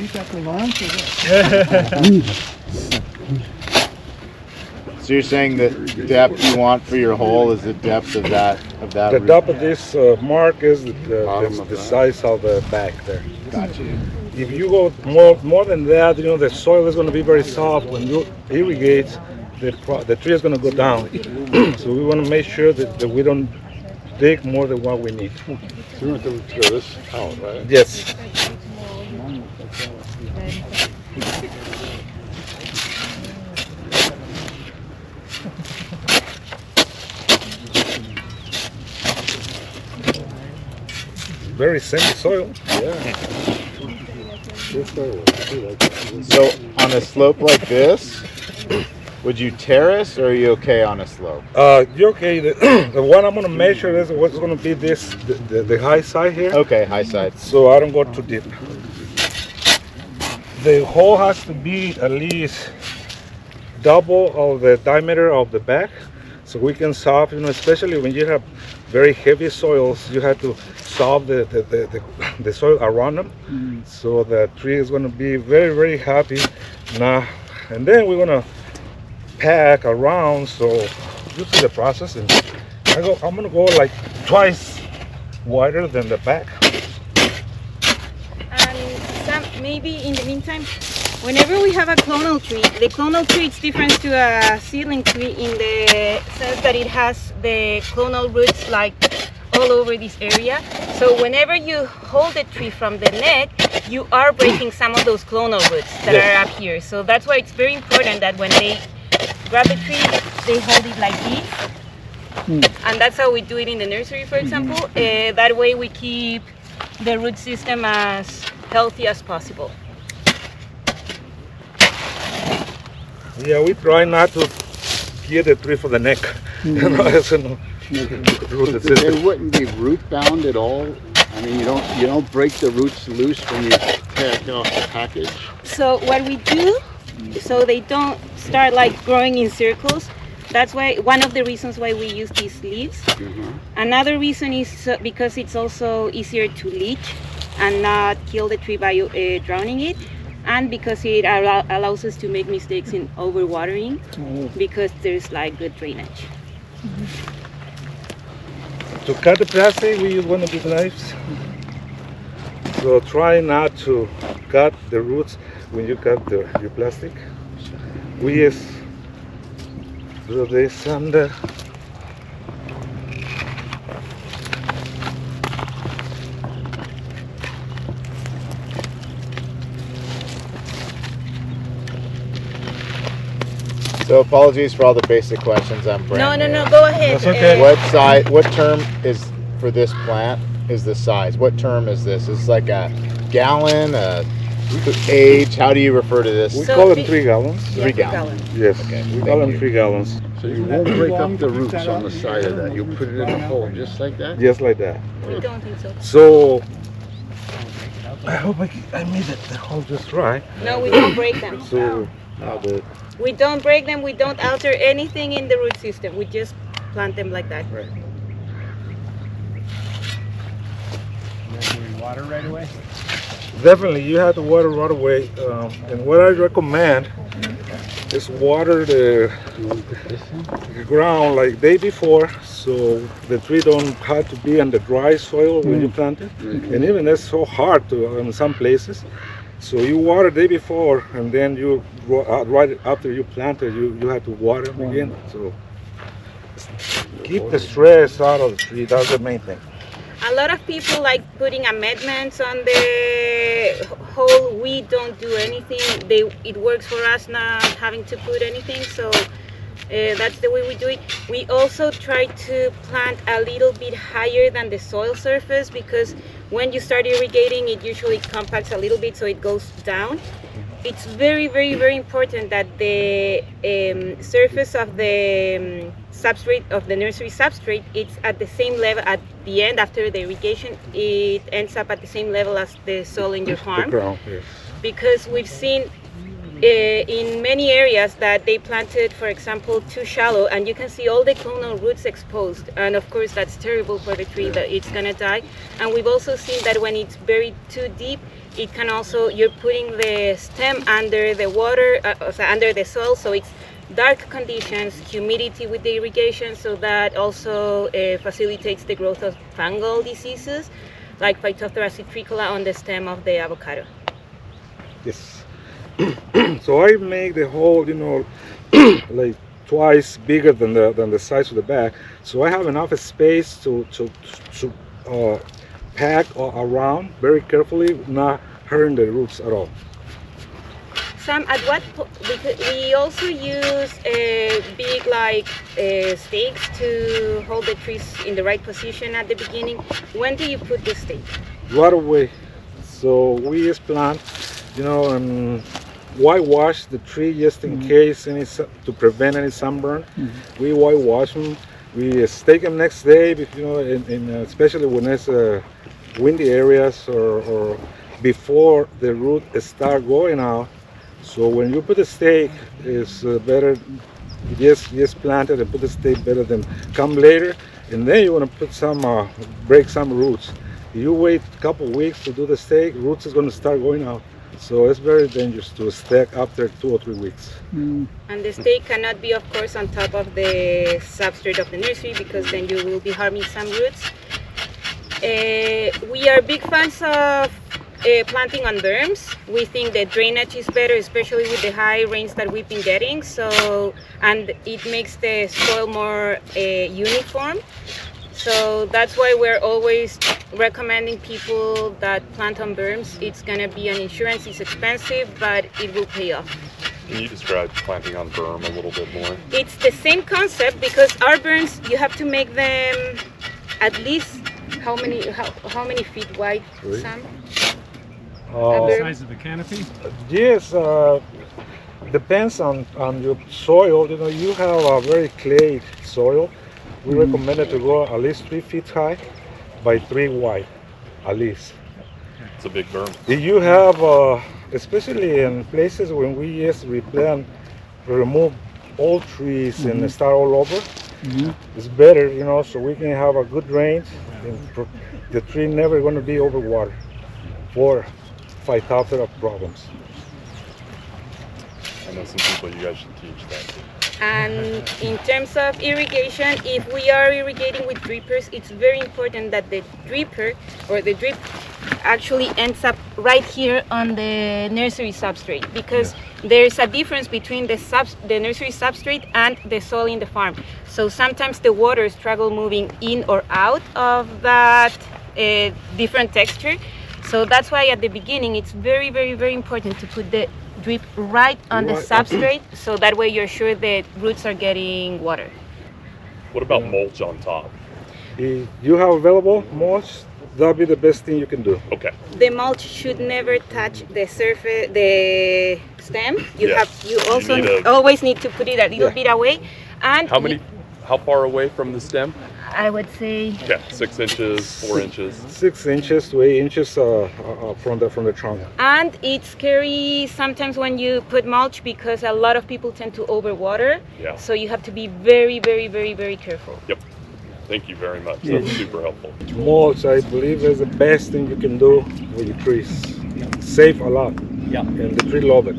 eat that for lunch or what? So you're saying the depth you want for your hole is the depth of that The root? top of this mark is the size of the bag there. Gotcha. If you go more than that, the soil is going to be very soft. When you irrigate, the tree is going to go down. So we want to make sure that we don't dig more than what we need. So we want to throw this out, right? Yes. Very sandy soil. Yeah. So on a slope like this, would you terrace or are you okay on a slope? You're okay. The one I'm going to measure is what's going to be the high side here. Okay, high side. So I don't go too deep. The hole has to be at least double of the diameter of the bag, so we can solve, especially when you have very heavy soils, you have to solve the soil around them. So the tree is going to be very, very happy now. And then we're going to pack around, so you see the process. And I'm going to go like twice wider than the back. And maybe in the meantime, whenever we have a clonal tree, the clonal tree is different to a seedling tree in the sense that it has the clonal roots like all over this area. So whenever you hold the tree from the neck, you are breaking some of those clonal roots that are up here. So that's why it's very important that when they grab the tree, they hold it like this. And that's how we do it in the nursery, for example. That way we keep the root system as healthy as possible. Yeah, we try not to get the tree for the neck. They wouldn't be root bound at all. I mean, you don't break the roots loose when you take off the package. So what we do, so they don't start like growing in circles. That's why one of the reasons why we use these leaves. Another reason is because it's also easier to leach and not kill the tree by drowning it. And because it allows us to make mistakes in overwatering because there's like good drainage. To cut the plastic, we use one of these knives. So try not to cut the roots when you cut your plastic. We just do this and So apologies for all the basic questions. I'm brand new. No, go ahead. That's okay. What size? What term is for this plant? Is the size? What term is this? Is this like a gallon? Age? How do you refer to this? we So call them the- 3 gallons. Yeah, 3 gallons. Yes, Okay, we thank call them you. 3 gallons. So you won't break up the roots on the side of that. You'll put it in a hole just like that? Just like that. We don't think so. So I hope I made the hole just right. No, we don't break them. So We don't break them. We don't alter anything in the root system. We just plant them like that. right. Water right away? Definitely, you have to water right away. And what I recommend is water the ground like day before, so the tree don't have to be on the dry soil when you plant it. And even that's so hard to in some places. So you water the day before, and then you right after you plant it, you have to water them again. So keep the stress out of the tree. That's the main thing. A lot of people like putting amendments on the hole. We don't do anything. It works for us not having to put anything. So that's the way we do it. We also try to plant a little bit higher than the soil surface because when you start irrigating, it usually compacts a little bit, so it goes down. It's very, very, very important that the surface of the substrate of the nursery substrate, it's at the same level at the end after the irrigation. It ends up at the same level as the soil in your farm. The ground, yes. Because we've seen in many areas that they planted, for example, too shallow, and you can see all the clonal roots exposed. And of course, that's terrible for the tree, that it's gonna die. And we've also seen that when it's buried too deep, it can also, you're putting the stem under the water, under the soil, so it's dark conditions, humidity with the irrigation, so that also facilitates the growth of fungal diseases like Phytophthora citricola on the stem of the avocado. Yes. So I make the hole, like twice bigger than the size of the bag, so I have enough space to pack around very carefully, not hurting the roots at all. Sam, at what because we also use big stakes to hold the trees in the right position at the beginning. When do you put the stake? Right away. So we just plant, and whitewash the tree just in case to prevent any sunburn. We whitewash them. We stake them next day, especially when it's windy areas or before the root start going out. So when you put a stake, it's better just plant it and put the stake better than come later, and then you want to put break some roots. You wait a couple weeks to do the stake, roots is going to start going out. So it's very dangerous to stack after 2 or 3 weeks. And the stake cannot be, of course, on top of the substrate of the nursery, because then you will be harming some roots. We are big fans of planting on berms. We think the drainage is better, especially with the high rains that we've been getting. And it makes the soil more uniform. So that's why we're always recommending people that plant on berms. It's gonna be an insurance, it's expensive, but it will pay off. Can you describe planting on berm a little bit more? It's the same concept, because our berms, you have to make them at least how many feet wide, Sam? The size of the canopy? Yes, depends on your soil. You have a very clay soil. We recommend it to go at least 3 feet high by 3 wide, at least. It's a big berm. If you have, especially in places when we just remove all trees and start all over, it's better, so we can have a good range and the tree never going to be over water or Phytophthora problems. I know some people you guys should teach that too. And in terms of irrigation, if we are irrigating with drippers, it's very important that the dripper or the drip actually ends up right here on the nursery substrate, because there's a difference between the nursery substrate and the soil in the farm. So sometimes the water struggle moving in or out of that different texture. So that's why at the beginning it's very, very, very important to put the drip right on the substrate, so that way you're sure the roots are getting water. What about mulch on top? If you have available mulch, that'll be the best thing you can do. Okay. The mulch should never touch the surface, the stem. You always need to put it a little bit away. And how far away from the stem? I would say 6 inches, 4 inches. 6 inches to 8 inches from the trunk. And it's scary sometimes when you put mulch, because a lot of people tend to overwater. Yeah. So you have to be very, very, very, very careful. Yep. Thank you very much. That was super helpful. Mulch, I believe, is the best thing you can do with your trees. Save a lot. Yeah. And the tree love it.